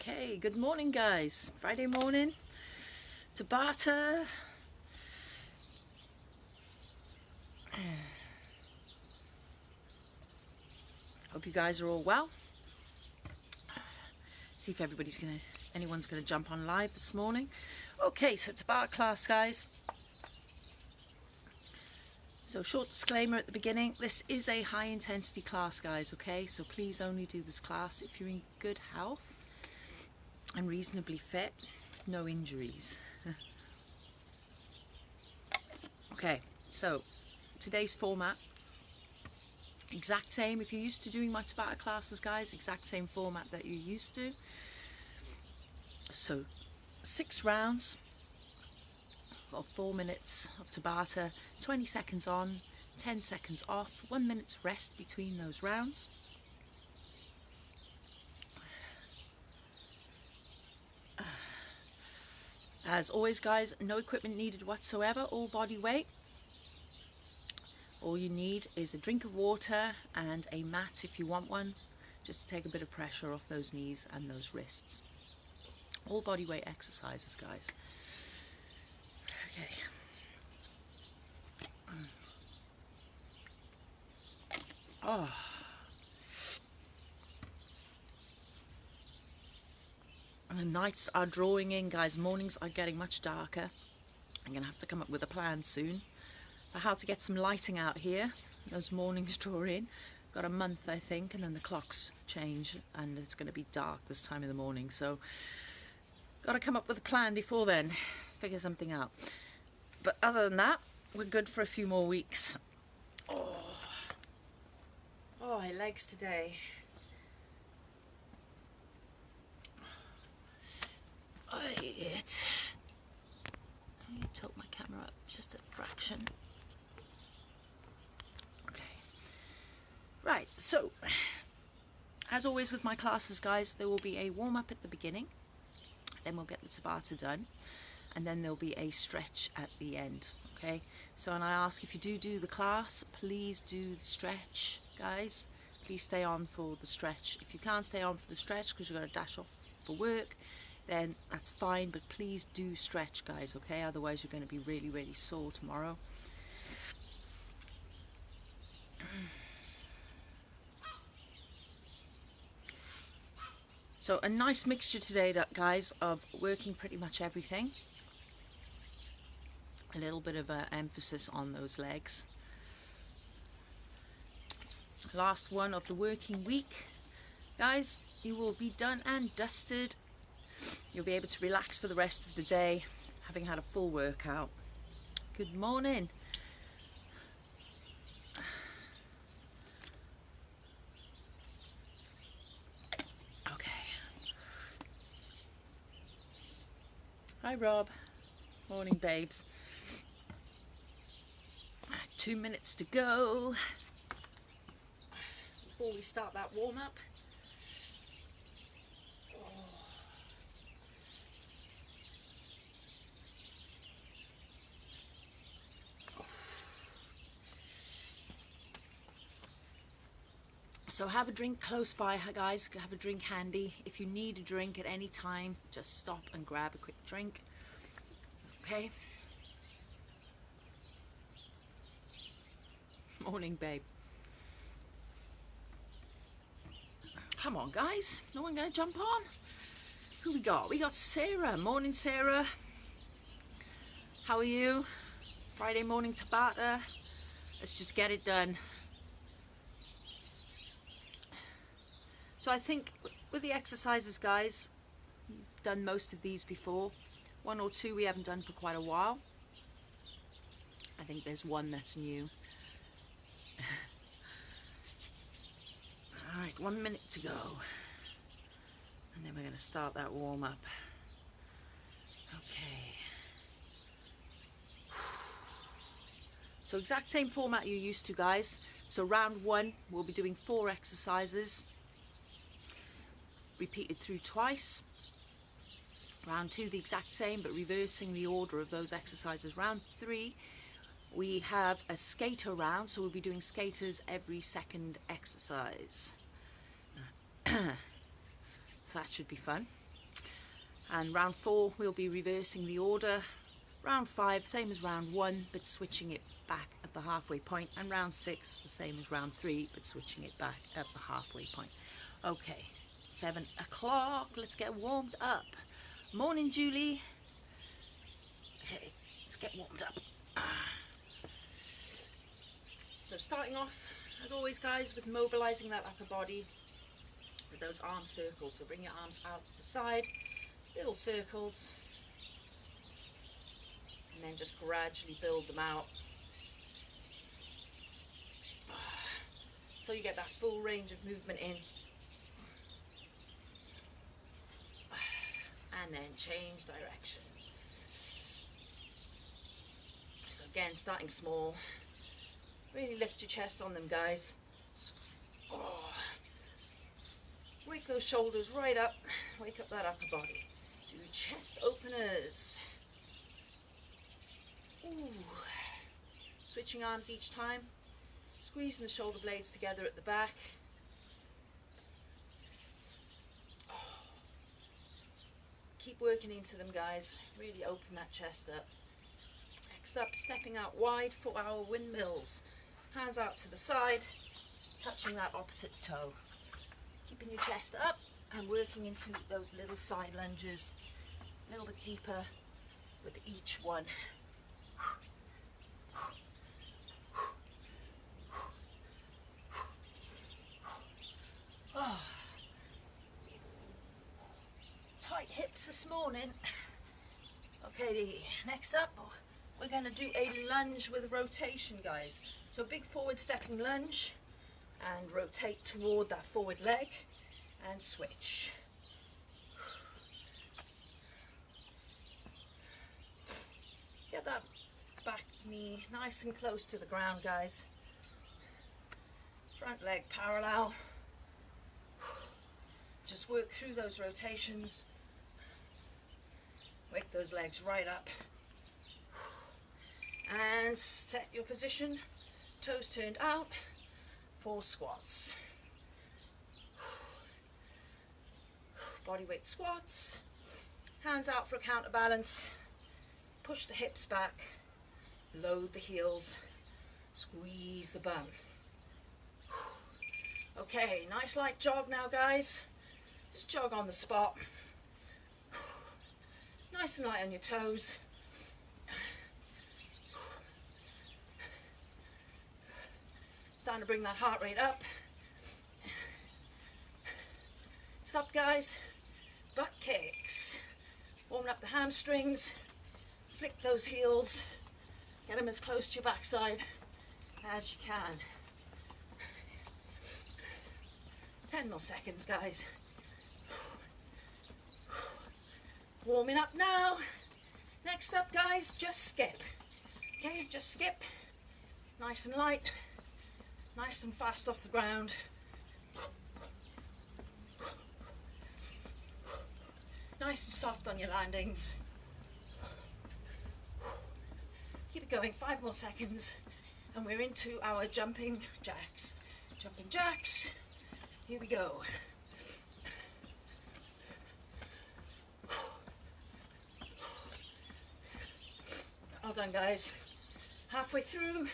Okay, good morning guys. Friday morning, Tabata. Hope you guys are all well. See if anyone's gonna jump on live this morning. Okay, so Tabata class, guys. So short disclaimer at the beginning, this is a high intensity class, guys, okay? So please only do this class if you're in good health and reasonably fit, no injuries. Okay, so today's format, exact same. If you're used to doing my Tabata classes, guys, exact same format that you're used to. So 6 rounds of 4 minutes of Tabata, 20 seconds on, 10 seconds off, 1 minute's rest between those rounds. As always, guys, no equipment needed whatsoever, all body weight. All you need is a drink of water and a mat if you want one, just to take a bit of pressure off those knees and those wrists. All body weight exercises, guys. Okay. Oh. And the nights are drawing in, guys. Mornings are getting much darker. I'm gonna have to come up with a plan soon for how to get some lighting out here. Those mornings draw in. Got a month, I think, and then the clocks change and it's gonna be dark this time of the morning. So gotta come up with a plan before then, figure something out. But other than that, we're good for a few more weeks. Oh, my legs today. Let me tilt my camera up just a fraction. Okay. Right, so as always with my classes, guys, there will be a warm-up at the beginning. Then we'll get the Tabata done. And then there'll be a stretch at the end. Okay, so and I ask, if you do the class, please do the stretch, guys. Please stay on for the stretch. If you can't stay on for the stretch because you've got to dash off for work, then that's fine, but please do stretch, guys, okay? Otherwise you're going to be really, really sore tomorrow. So a nice mixture today, guys, of working pretty much everything. A little bit of an emphasis on those legs. Last one of the working week, guys. You will be done and dusted. You'll be able to relax for the rest of the day, having had a full workout. Good morning. Okay. Hi, Rob. Morning, babes. 2 minutes to go before we start that warm-up. So have a drink close by, guys. Have a drink handy. If you need a drink at any time, just stop and grab a quick drink. Okay? Morning, babe. Come on, guys. No one gonna jump on? Who we got? We got Sarah. Morning, Sarah. How are you? Friday morning Tabata. Let's just get it done. So I think with the exercises, guys, you've done most of these before. 1 or 2 we haven't done for quite a while. I think there's one that's new. All right, 1 minute to go. And then we're gonna start that warm up. Okay. So exact same format you're used to, guys. So round 1, we'll be doing 4 exercises. Repeated through twice. Round 2, the exact same, but reversing the order of those exercises. Round 3, we have a skater round, so we'll be doing skaters every second exercise. So that should be fun. And round 4 we'll be reversing the order. Round 5 same as round 1 but switching it back at the halfway point, and round 6 the same as round 3 but switching it back at the halfway point. Okay, 7 o'clock, let's get warmed up. Morning Julie. Okay, let's get warmed up. So starting off as always guys with mobilizing that upper body with those arm circles. So bring your arms out to the side, little circles, and then just gradually build them out so you get that full range of movement in. And then change direction. So again, starting small, really lift your chest on them guys. Oh. Wake those shoulders right up, wake up that upper body. Do chest openers. Ooh. Switching arms each time, squeezing the shoulder blades together at the back. Keep working into them guys, really open that chest up. Next up, stepping out wide for our windmills. Hands out to the side, touching that opposite toe. Keeping your chest up and working into those little side lunges, a little bit deeper with each one. Oh. Tight hips this morning. Okay, next up we're going to do a lunge with rotation guys. So big forward stepping lunge and rotate toward that forward leg and switch. Get that back knee nice and close to the ground guys. Front leg parallel. Just work through those rotations. Wake those legs right up. And set your position, toes turned out for squats. Bodyweight squats. Hands out for a counterbalance. Push the hips back. Load the heels. Squeeze the bum. Okay, nice light jog now guys. Just jog on the spot. Nice and light on your toes. Starting to bring that heart rate up. Stop guys. Butt kicks. Warming up the hamstrings. Flick those heels. Get them as close to your backside as you can. 10 more seconds guys. Warming up now. Next up guys, just skip. Okay, just skip. Nice and light. Nice and fast off the ground. Nice and soft on your landings. Keep it going, 5 more seconds. And we're into our jumping jacks. Jumping jacks. Here we go. Well done guys. Halfway through.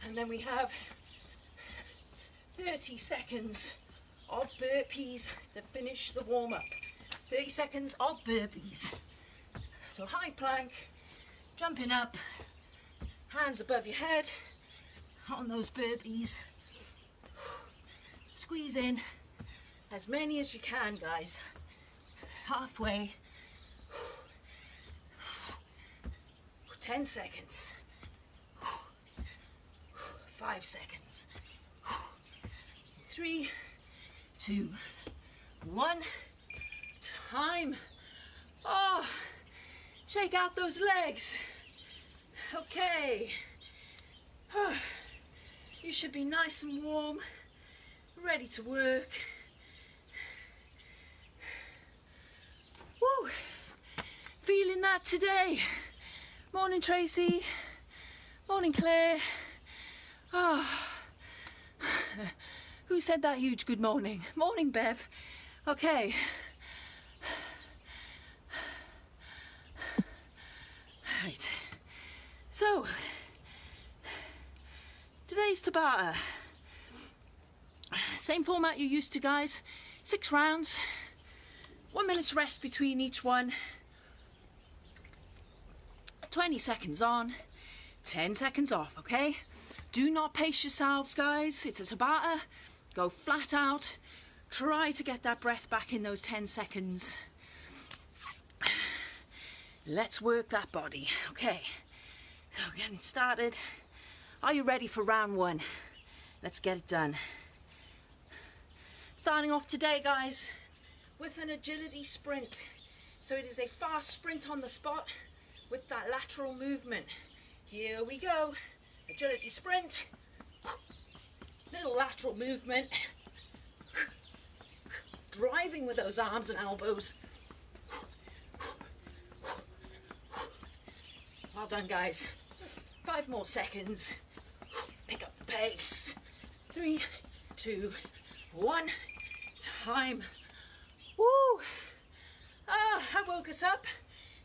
And then we have 30 seconds of burpees to finish the warm-up. 30 seconds of burpees. So high plank, jumping up, hands above your head on those burpees. Squeeze in as many as you can guys. Halfway. 10 seconds. 5 seconds. 3, 2, 1. Time. Oh, shake out those legs. Okay. Oh, you should be nice and warm, ready to work. Woo! Feeling that today. Morning Tracy. Morning Claire. Ah. Who said that huge good morning? Morning Bev. Okay. So, today's Tabata. Same format you're used to, guys. 6 rounds, 1 minute's rest between each one, 20 seconds on, 10 seconds off, okay? Do not pace yourselves, guys. It's a Tabata. Go flat out. Try to get that breath back in those 10 seconds. Let's work that body, okay? So getting started. Are you ready for round 1? Let's get it done. Starting off today, guys, with an agility sprint. So it is a fast sprint on the spot with that lateral movement. Here we go. Agility sprint. Little lateral movement. Driving with those arms and elbows. Well done, guys. 5 more seconds. Pick up the pace. 3, 2, 1. Time. Woo! That woke us up.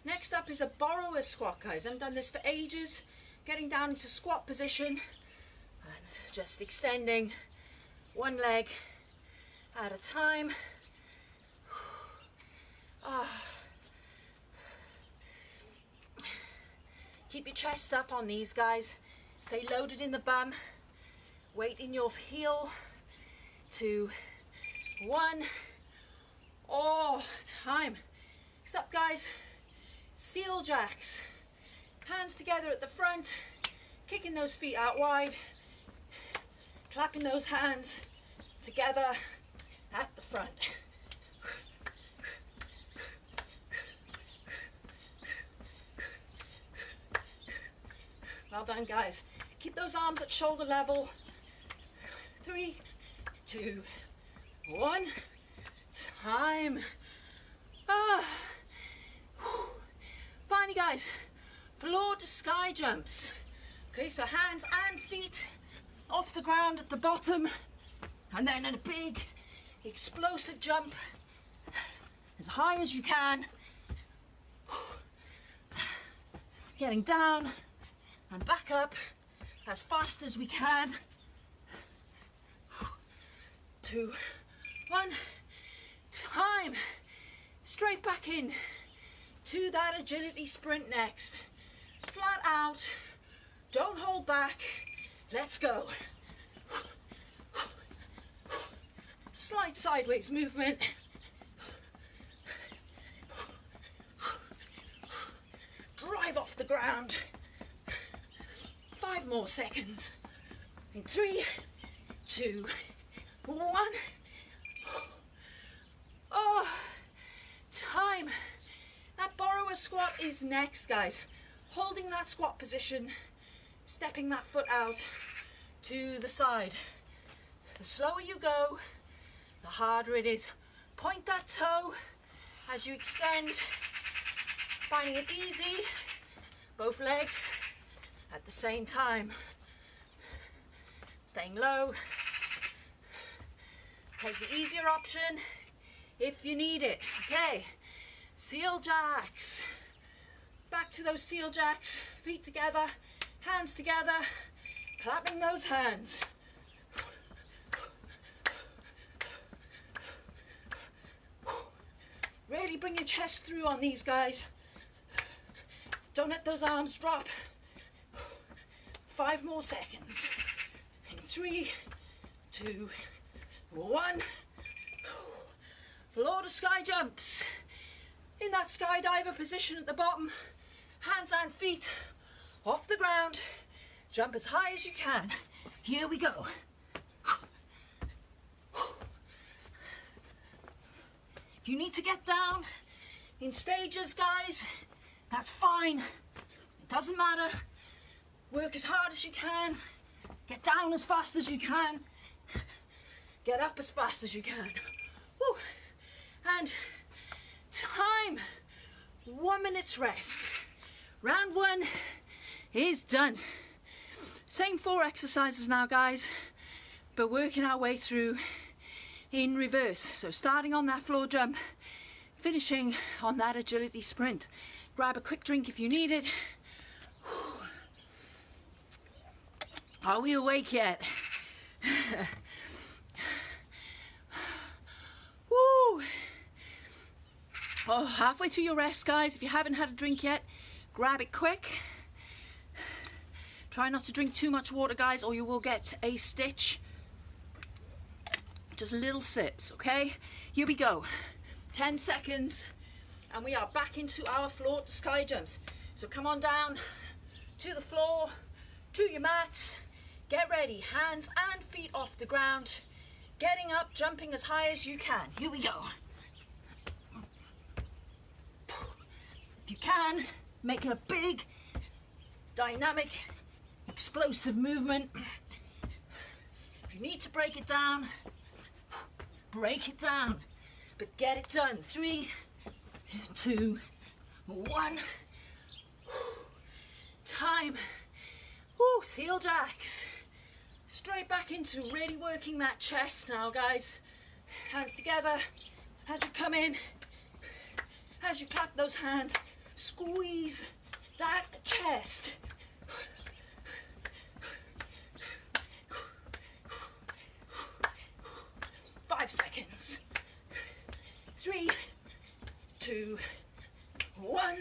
Next up is a borrower squat, guys. I haven't done this for ages. Getting down into squat position and just extending one leg at a time. Keep your chest up on these, guys. Stay loaded in the bum. Weight in your heel. 2, 1. Oh, time. Next up, guys, seal jacks. Hands together at the front, kicking those feet out wide, clapping those hands together at the front. Well done, guys. Keep those arms at shoulder level. 3, 2, 1. Time. Finally, guys, floor to sky jumps. Okay, so hands and feet off the ground at the bottom, and then a big explosive jump as high as you can. Getting down and back up as fast as we can. 2, 1. Time. Straight back in to that agility sprint next. Flat out. Don't hold back. Let's go. Slight sideways movement. Drive off the ground. 5 more seconds. In 3, 2, 1. Oh, time. That borrower squat is next, guys. Holding that squat position, stepping that foot out to the side. The slower you go, the harder it is. Point that toe as you extend, finding it easy, both legs at the same time. Staying low. Take the easier option if you need it. Okay, seal jacks. Back to those seal jacks. Feet together, hands together, clapping those hands. Really bring your chest through on these, guys. Don't let those arms drop. 5 more seconds. In 3, 2, 1. Floor to sky jumps. In that skydiver position at the bottom, hands and feet off the ground. Jump as high as you can. Here we go. If you need to get down in stages, guys, that's fine. It doesn't matter. Work as hard as you can. Get down as fast as you can. Get up as fast as you can. Woo. And time. 1 minute's rest. Round 1 is done. Same 4 exercises now, guys, but working our way through in reverse. So starting on that floor jump, finishing on that agility sprint. Grab a quick drink if you need it. Are we awake yet? Woo! Oh, halfway through your rest, guys. If you haven't had a drink yet, grab it quick. Try not to drink too much water, guys, or you will get a stitch. Just little sips, okay? Here we go. 10 seconds, and we are back into our floor to sky jumps. So come on down to the floor, to your mats. Get ready, hands and feet off the ground. Getting up, jumping as high as you can. Here we go. If you can, make it a big, dynamic, explosive movement. If you need to break it down, break it down. But get it done. 3, 2, 1. Time. Woo, seal jacks. Straight back into really working that chest now, guys. Hands together. As you come in, as you clap those hands, squeeze that chest. Five seconds. 3, 2, 1.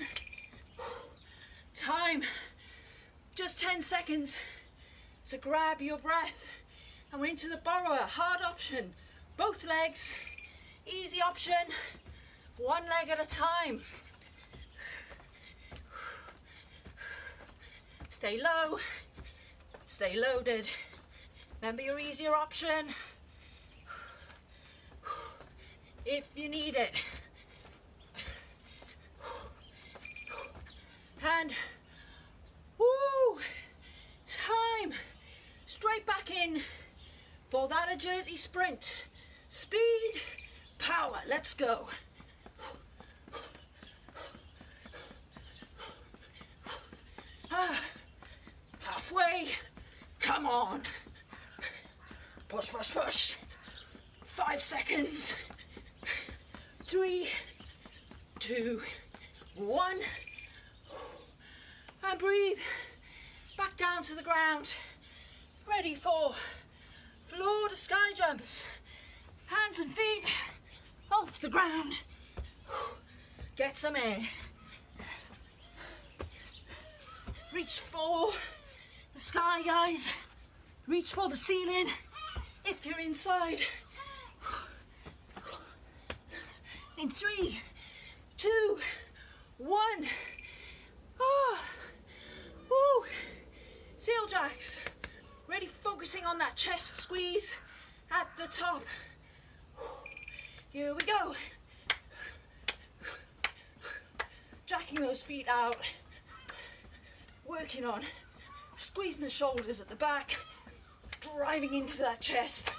Time. Just 10 seconds. So grab your breath. And we're into the borrower. Hard option. Both legs. Easy option. One leg at a time. Stay low. Stay loaded. Remember your easier option. If you need it. And woo, time. Straight back in for that agility sprint. Speed, power. Let's go. Halfway. Come on. Push, push, push. 5 seconds. 3, 2, 1. And breathe. Back down to the ground. Ready for floor to sky jumps. Hands and feet off the ground. Get some air. Reach for the sky, guys. Reach for the ceiling if you're inside. In 3, 2, 1. Oh. Woo. Seal jacks. Ready, focusing on that chest squeeze at the top. Here we go. Jacking those feet out. Working on squeezing the shoulders at the back. Driving into that chest.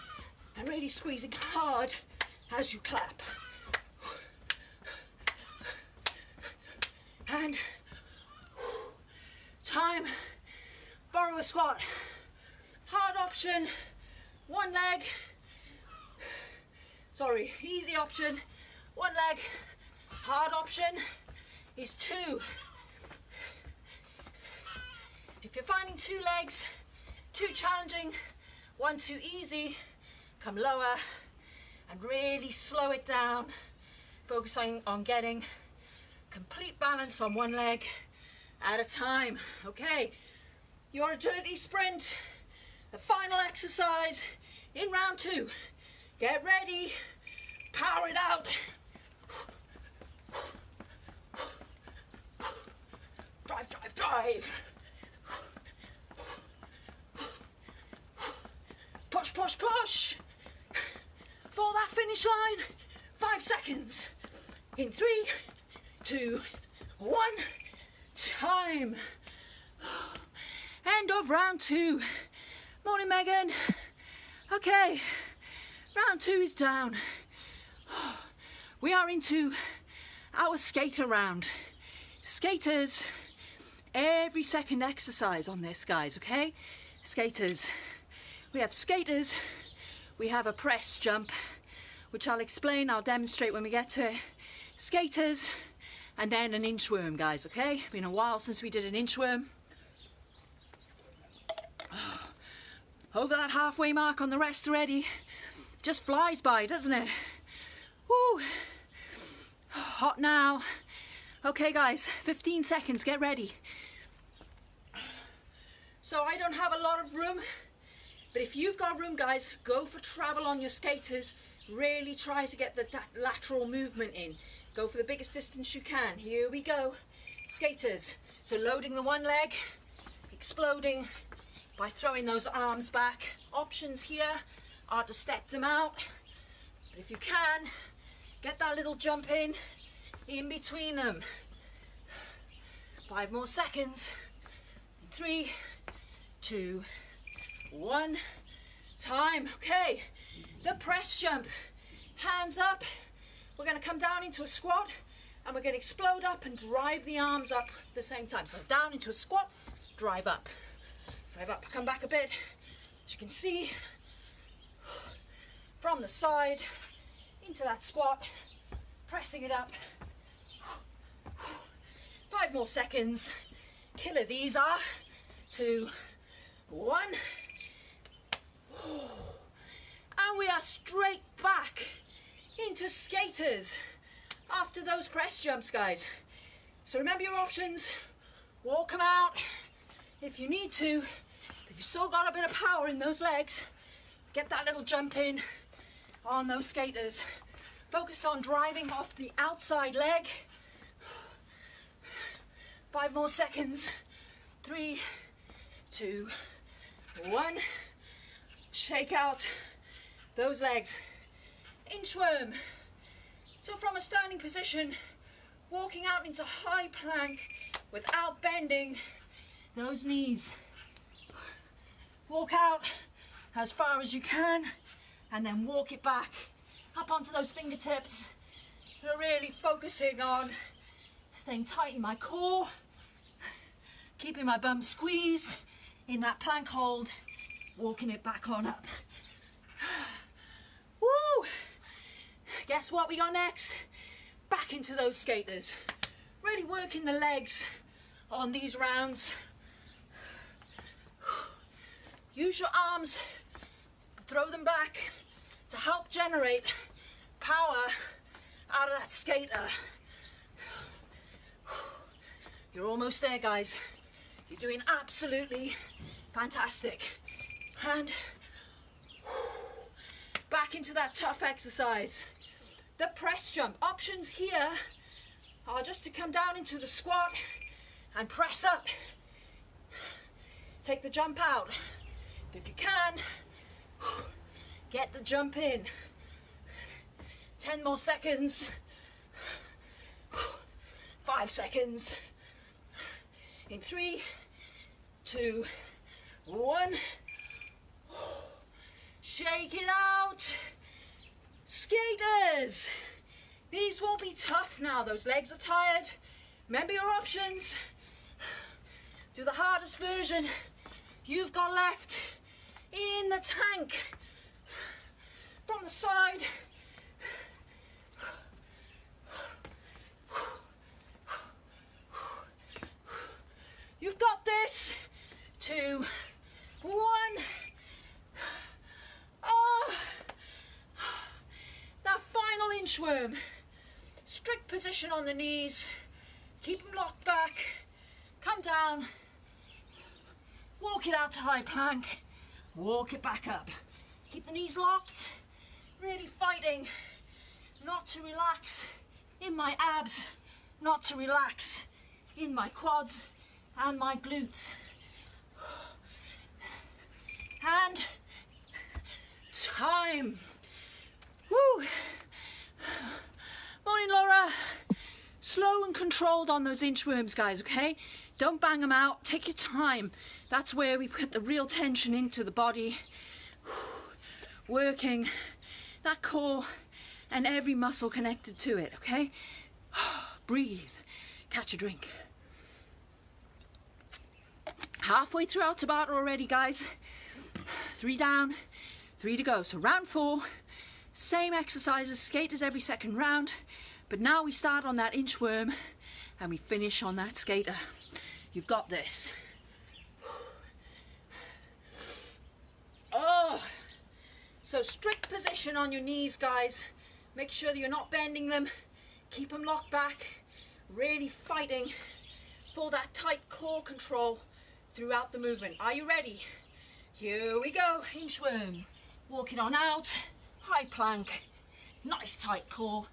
And really squeezing hard as you clap. And time. Borrow a squat. Hard option. One leg. Sorry, easy option. One leg. Hard option is 2. If you're finding 2 legs too challenging, 1 too easy, come lower and really slow it down. Focusing on getting complete balance on one leg at a time. Okay, your agility sprint, the final exercise in round 2. Get ready, power it out. Drive, drive, drive. Push, push, push. For that finish line, 5 seconds. In 3, 2, 1, time. End of round 2. Morning, Megan. Okay, round 2 is down. We are into our skater round. Skaters, every second exercise on this, guys, okay? Skaters. We have skaters, we have a press jump, which I'll explain, I'll demonstrate when we get to it. Skaters, and then an inchworm, guys, okay? Been a while since we did an inchworm. over that halfway mark on the rest already. Just flies by, doesn't it? Woo! Hot now. Okay guys, 15 seconds, get ready. So I don't have a lot of room, but if you've got room guys, go for travel on your skaters. Really try to get that lateral movement in. Go for the biggest distance you can. Here we go. Skaters. So loading the one leg, exploding by throwing those arms back. Options here are to step them out. But if you can, get that little jump in between them. 5 more seconds. 3, 2, 1. Time. Okay. The press jump. Hands up. We're going to come down into a squat and we're going to explode up and drive the arms up at the same time. So down into a squat, drive up. Drive up, come back a bit. As you can see, from the side into that squat, pressing it up. 5 more seconds. Killer these are. 2, 1. And we are straight back into skaters after those press jumps, guys. So remember your options. Walk them out if you need to. If you've still got a bit of power in those legs, get that little jump in on those skaters. Focus on driving off the outside leg. 5 more seconds. 3, 2, 1. Shake out those legs. Inchworm. So from a standing position, walking out into high plank without bending those knees. Walk out as far as you can and then walk it back up onto those fingertips. We're really focusing on staying tight in my core, keeping my bum squeezed in that plank hold, walking it back on up. Woo! Guess what we got next? Back into those skaters. Really working the legs on these rounds. Use your arms, throw them back to help generate power out of that skater. You're almost there, guys. You're doing absolutely fantastic. And back into that tough exercise. The press jump. Options here are just to come down into the squat and press up. Take the jump out. But if you can, get the jump in. 10 more seconds. 5 seconds. In 3, 2, 1. Shake it out. Skaters. These will be tough now. Those legs are tired. Remember your options. Do the hardest version you've got left in the tank. From the side. You've got this. 2, 1. Oh, that final inchworm. Strict position on the knees. Keep them locked back. Come down. Walk it out to high plank. Walk it back up. Keep the knees locked. Really fighting not to relax in my abs, not to relax in my quads and my glutes. And time. Woo! Morning, Laura. Slow and controlled on those inchworms, guys, okay? Don't bang them out. Take your time. That's where we put the real tension into the body. Working that core and every muscle connected to it, okay? Breathe. Catch a drink. Halfway through our Tabata already, guys. 3 down, 3 to go. So round 4, same exercises, skaters every second round, but now we start on that inchworm and we finish on that skater. You've got this. Oh, so strict position on your knees, guys. Make sure that you're not bending them. Keep them locked back. Really fighting for that tight core control throughout the movement. Are you ready? Here we go. Inchworm. Walk it on out. High plank. Nice tight core.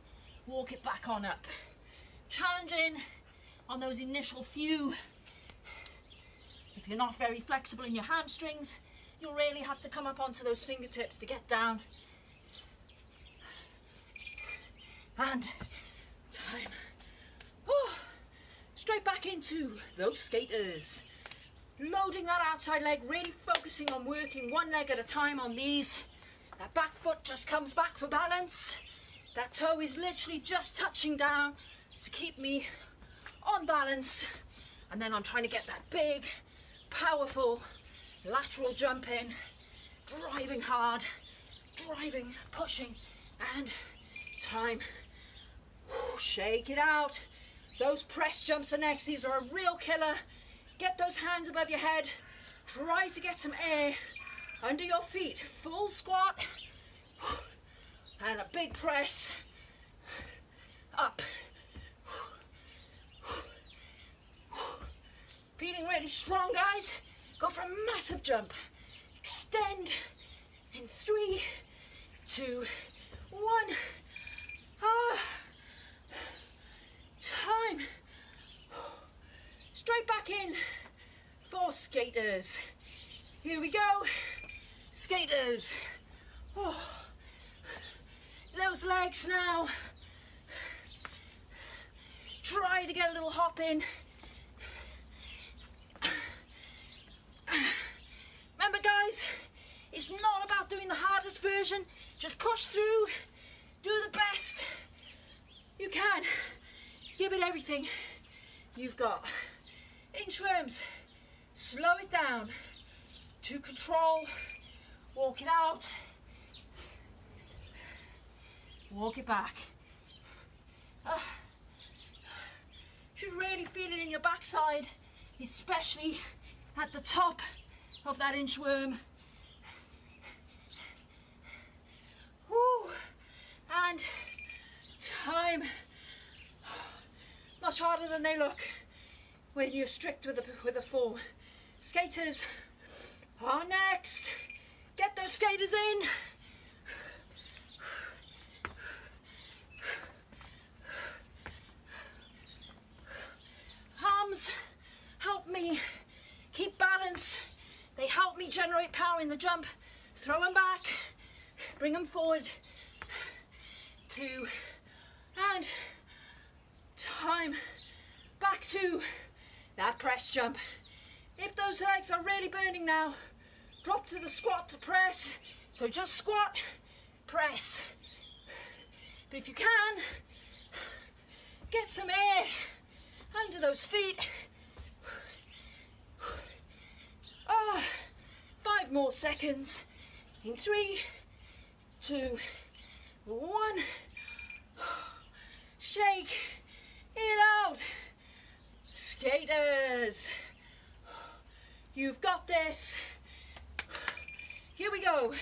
Walk it back on up. Challenging on those initial few. If you're not very flexible in your hamstrings, you'll really have to come up onto those fingertips to get down. And time. Oh, straight back into those skaters. Loading that outside leg, really focusing on working one leg at a time on these. That back foot just comes back for balance. That toe is literally just touching down to keep me on balance. And then I'm trying to get that big, powerful lateral jump in, driving hard, driving, pushing, and time. Shake it out. Those press jumps are next. These are a real killer. Get those hands above your head. Try to get some air under your feet. Full squat and a big press up. Feeling really strong, guys. Go for a massive jump. Extend in 3, 2, 1. Time. Straight back in for skaters. Here we go. Skaters. Oh. Those legs now. Try to get a little hop in. Remember, guys, it's not about doing the hardest version. Just push through. Do the best you can. Give it everything you've got. Inchworms. Slow it down to control. Walk it out. Walk it back. Should really feel it in your backside, especially at the top of that inchworm. Woo! And time. Much harder than they look when you're strict with the form. Skaters are next. Get those skaters in. Arms help me keep balance. They help me generate power in the jump. Throw them back. Bring them forward. 2 and time. Back to that press jump. If those legs are really burning now, drop to the squat to press. So just squat, press. But if you can, get some air under those feet. 5 more seconds. In 3, 2, 1. Shake it out. Skaters, you've got this. Here we go.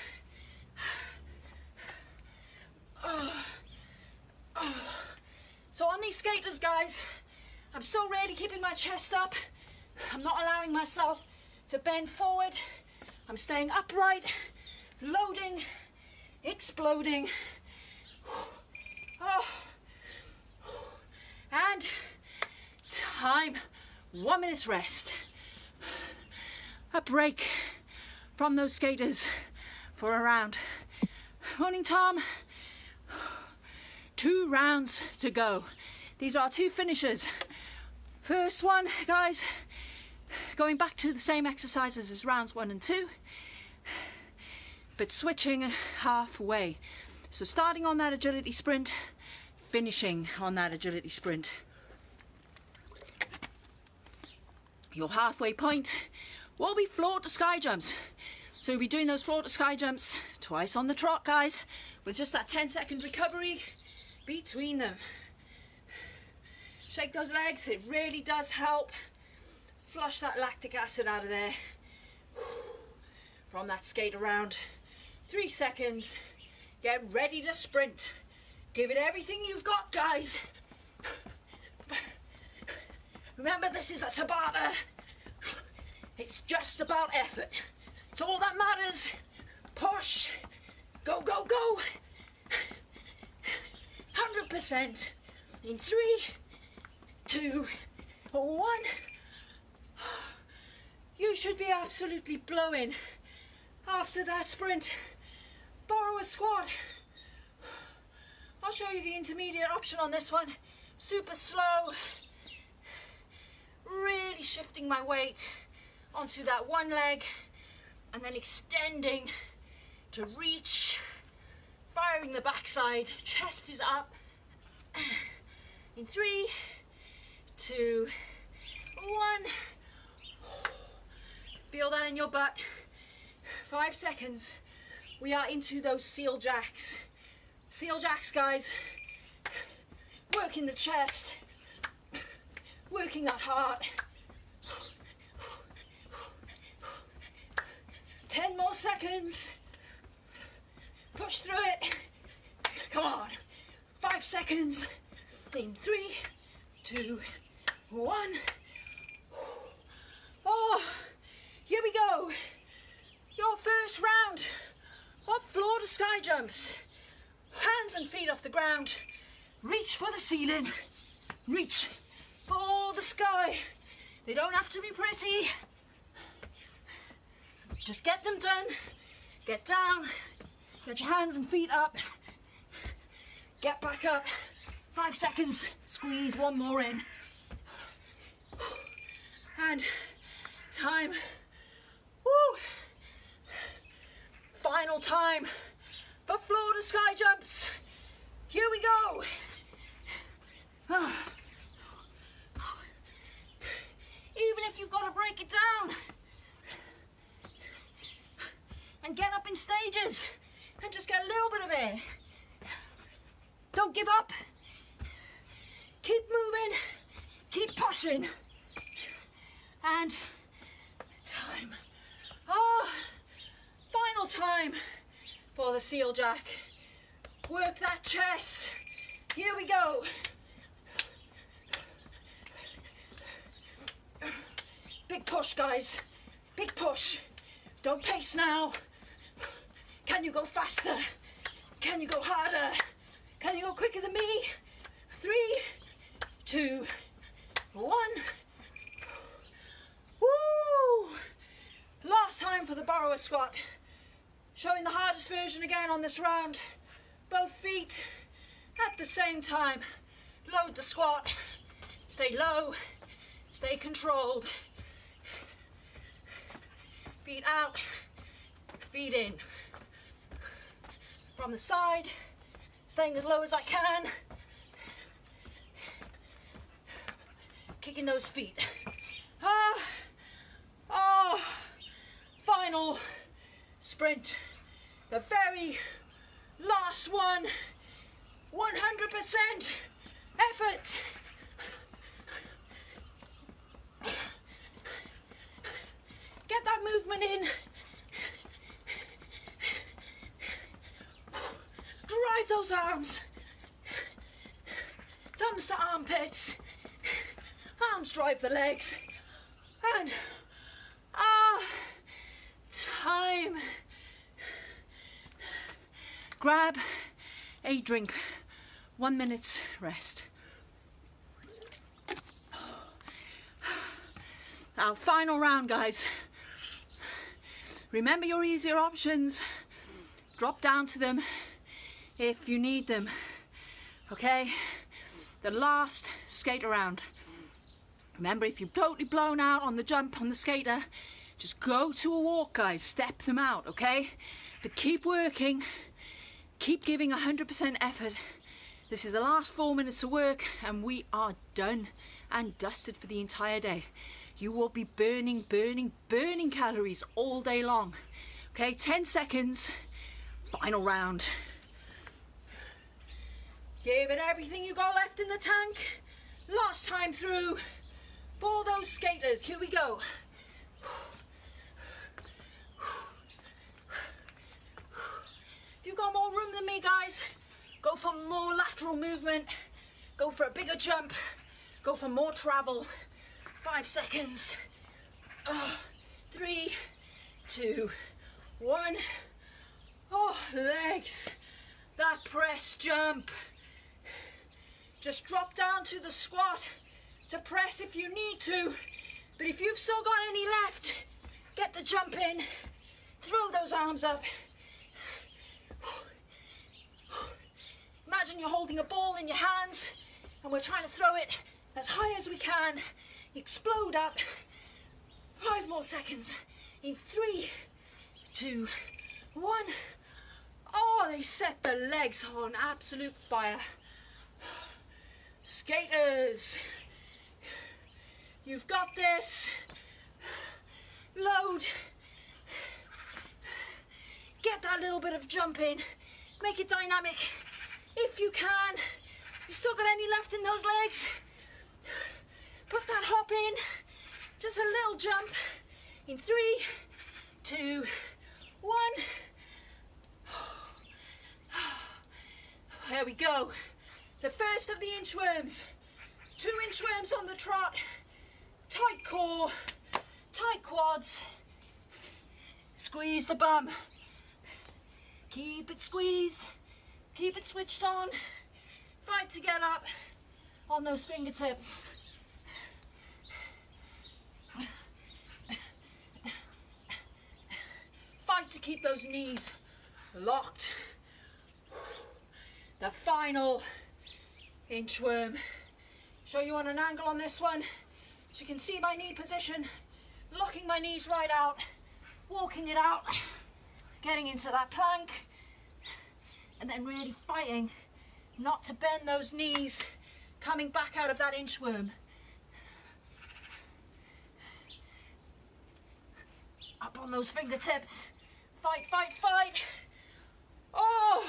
So on these skaters, guys, I'm still really keeping my chest up. I'm not allowing myself to bend forward. I'm staying upright, loading, exploding. And time. 1 minute's rest. A break from those skaters for a round. Morning, Tom. 2 rounds to go. These are 2 finishers. First one, guys, going back to the same exercises as rounds 1 and 2, but switching halfway. So starting on that agility sprint, finishing on that agility sprint. Your halfway point will be floor to sky jumps. So we'll be doing those floor to sky jumps twice on the trot, guys, with just that 10-second recovery between them. Shake those legs, it really does help flush that lactic acid out of there. from that skate around. 3 seconds. Get ready to sprint. Give it everything you've got, guys. Remember, this is a Tabata. It's just about effort. It's all that matters. Push. Go, go, go. 100%. In 3, 2, 1. You should be absolutely blowing after that sprint. Borrow a squat. I'll show you the intermediate option on this one. Super slow. Really shifting my weight onto that one leg and then extending to reach. Firing the backside. Chest is up. In 3, 2, 1. Feel that in your butt. 5 seconds. We are into those seal jacks. Seal jacks, guys. Working the chest. Working that heart. 10 more seconds. Push through it. Come on. 5 seconds. In 3, 2, 1. Oh, here we go. Your first round of floor to sky jumps. Hands and feet off the ground. Reach for the ceiling. Reach for the sky. They don't have to be pretty. Just get them done. Get down. Get your hands and feet up. Get back up. 5 seconds. Squeeze one more in. And time. Woo! Final time for floor to sky jumps. Here we go. Even if you've got to break it down and get up in stages and just get a little bit of air. Don't give up. Keep moving. Keep pushing. And time. Final time for the seal jack. Work that chest. Here we go. Big push, guys. Big push. Don't pace now. Can you go faster? Can you go harder? Can you go quicker than me? 3, 2, 1. Woo! Last time for the borrower squat. Showing the hardest version again on this round. Both feet at the same time. Load the squat. Stay low. Stay controlled. Feet out. Feet in. From the side. Staying as low as I can. Kicking those feet. Final sprint. The very last one. 100% effort. Get that movement in. Drive those arms. Thumbs to armpits. Arms drive the legs. And time. Grab a drink. 1 minute's rest. Our final round, guys. Remember your easier options. Drop down to them if you need them. Okay? The last skate around. Remember, if you're totally blown out on the jump on the skater, just go to a walk, guys. Step them out, okay? But keep working. Keep giving 100% effort. This is the last 4 minutes of work and we are done and dusted for the entire day. You will be burning calories all day long. Okay, 10 seconds, final round. Give it everything you got left in the tank. Last time through for those skaters. Here we go. If you've got more room than me, guys, go for more lateral movement, go for a bigger jump, go for more travel. 5 seconds. 3, 2, 1. Oh, legs. That press jump. Just drop down to the squat to press if you need to. But if you've still got any left, get the jump in. Throw those arms up. Imagine you're holding a ball in your hands and we're trying to throw it as high as we can. Explode up. 5 more seconds. In 3, 2, 1. Oh, they set the legs on absolute fire. Skaters, you've got this. Load. Get that little bit of jump in. Make it dynamic. If you can. You still got any left in those legs? Put that hop in. Just a little jump. In 3, 2, 1. There we go. The first of the inchworms. 2 inchworms on the trot. Tight core, tight quads. Squeeze the bum. Keep it squeezed. Keep it switched on. Fight to get up on those fingertips. Fight to keep those knees locked. The final inchworm. Show you on an angle on this one. So you can see my knee position. Locking my knees right out. Walking it out. Getting into that plank. And then really fighting not to bend those knees. Coming back out of that inchworm. Up on those fingertips. Fight, fight, fight. Oh!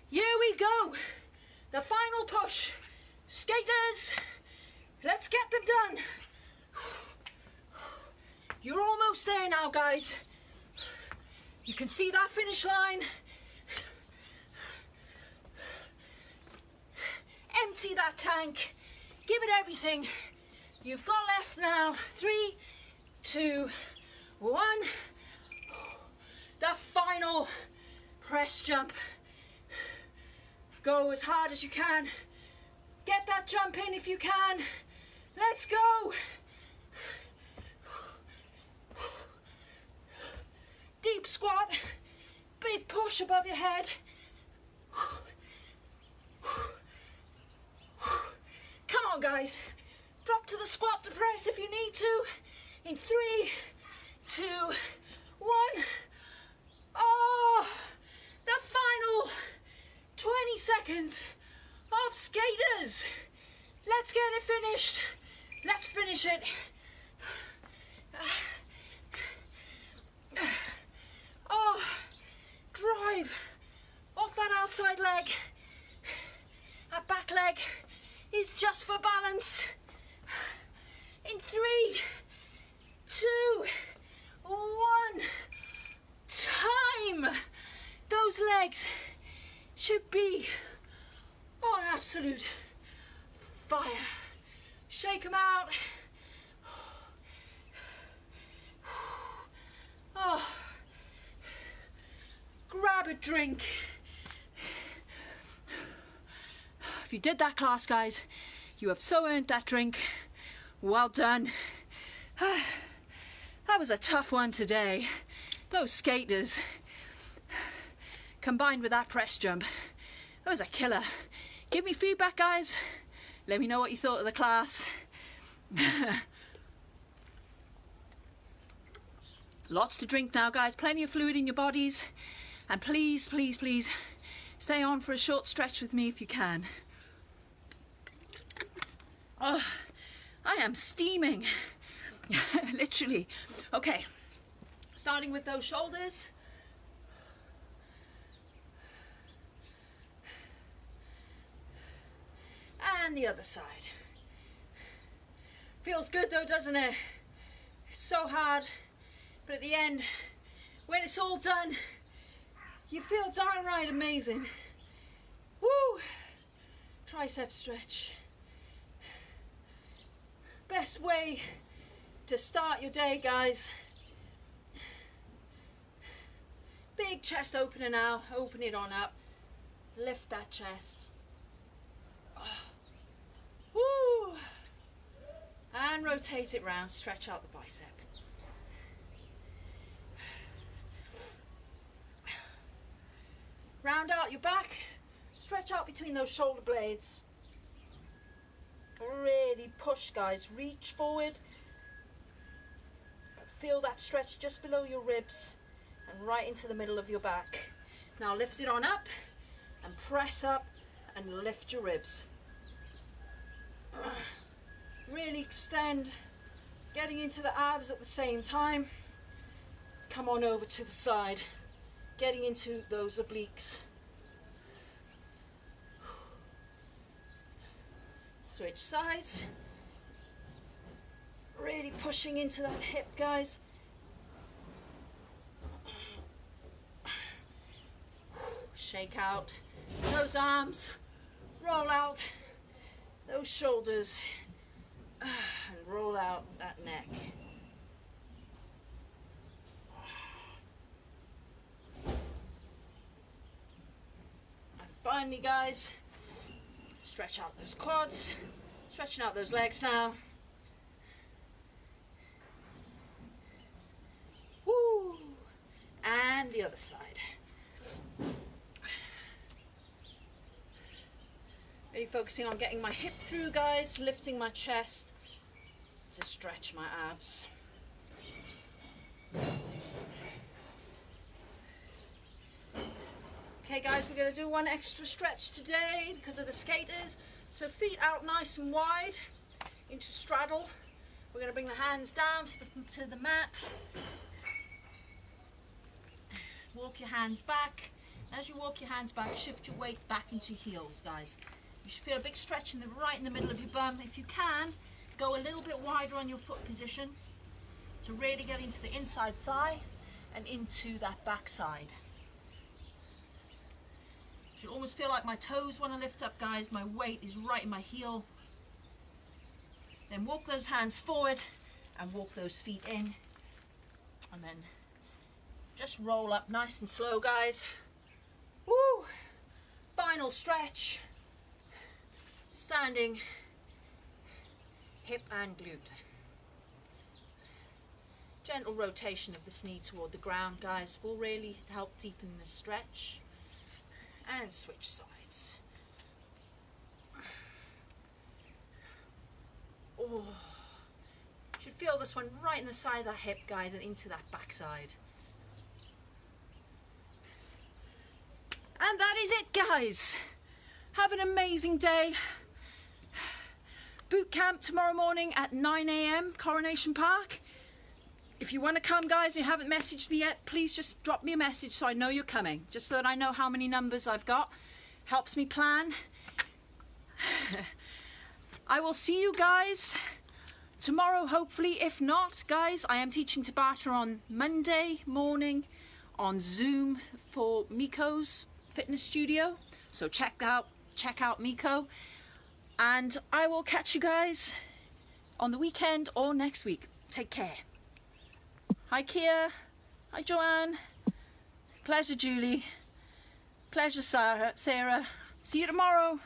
Here we go. The final push. Skaters, let's get them done. You're almost there now, guys. You can see that finish line. Empty that tank. Give it everything. You've got left now. 3, 2, 1. The final press jump. Go as hard as you can. Get that jump in if you can. Let's go. Deep squat. Big push above your head. Come on, guys. Drop to the squat to press if you need to. In 3, 2, 1. Oh, the final 20 seconds of skaters. Let's get it finished. Let's finish it. Oh, drive off that outside leg. That back leg is just for balance. In 3, 2, 1. Time. Those legs should be on absolute fire. Shake them out. Oh. Grab a drink. If you did that class, guys, you have so earned that drink. Well done. That was a tough one today. Those skaters, combined with that press jump, that was a killer. Give me feedback, guys. Let me know what you thought of the class. Lots to drink now, guys. Plenty of fluid in your bodies. And please, please, please, stay on for a short stretch with me if you can. Oh, I am steaming. Literally. Okay, starting with those shoulders. And the other side. Feels good though, doesn't it? It's so hard, but at the end, when it's all done, You feel downright amazing. Woo! Tricep stretch. Best way to start your day, guys. Big chest opener now. Open it on up. Lift that chest. Woo! And rotate it round. Stretch out the bicep. Round out your back. Stretch out between those shoulder blades. Really push, guys. Reach forward. Feel that stretch just below your ribs and right into the middle of your back. Now lift it on up and press up and lift your ribs. Really extend, getting into the abs at the same time. Come on over to the side, getting into those obliques. Switch sides. Really pushing into that hip, guys. Shake out those arms. Roll out those shoulders. And roll out that neck. And finally, guys, stretch out those quads, stretching out those legs now. Woo! And the other side. Really focusing on getting my hip through, guys, lifting my chest to stretch my abs. Okay, guys, we're going to do one extra stretch today because of the skaters. So feet out nice and wide into straddle. We're going to bring the hands down to the mat. Walk your hands back. As you walk your hands back, shift your weight back into heels, guys. You should feel a big stretch right in the middle of your bum. If you can, go a little bit wider on your foot position to really get into the inside thigh and into that back side. Should almost feel like my toes want to lift up, guys. My weight is right in my heel. Then walk those hands forward and walk those feet in. And then just roll up nice and slow, guys. Woo! Final stretch. Standing hip and glute. Gentle rotation of this knee toward the ground, guys, will really help deepen the stretch. And switch sides. Oh, should feel this one right in the side of the hip, guys, and into that back side. And that is it, guys. Have an amazing day. Boot camp tomorrow morning at 9 AM, Coronation Park. If you want to come, guys, and you haven't messaged me yet, please just drop me a message so I know you're coming, just so that I know how many numbers I've got. Helps me plan. I will see you guys tomorrow, hopefully. If not, guys, I am teaching Tabata on Monday morning on Zoom for Miko's fitness studio. So check out Miko. And I will catch you guys on the weekend or next week. Take care. Hi Kia, hi Joanne, pleasure Julie, pleasure Sarah, see you tomorrow.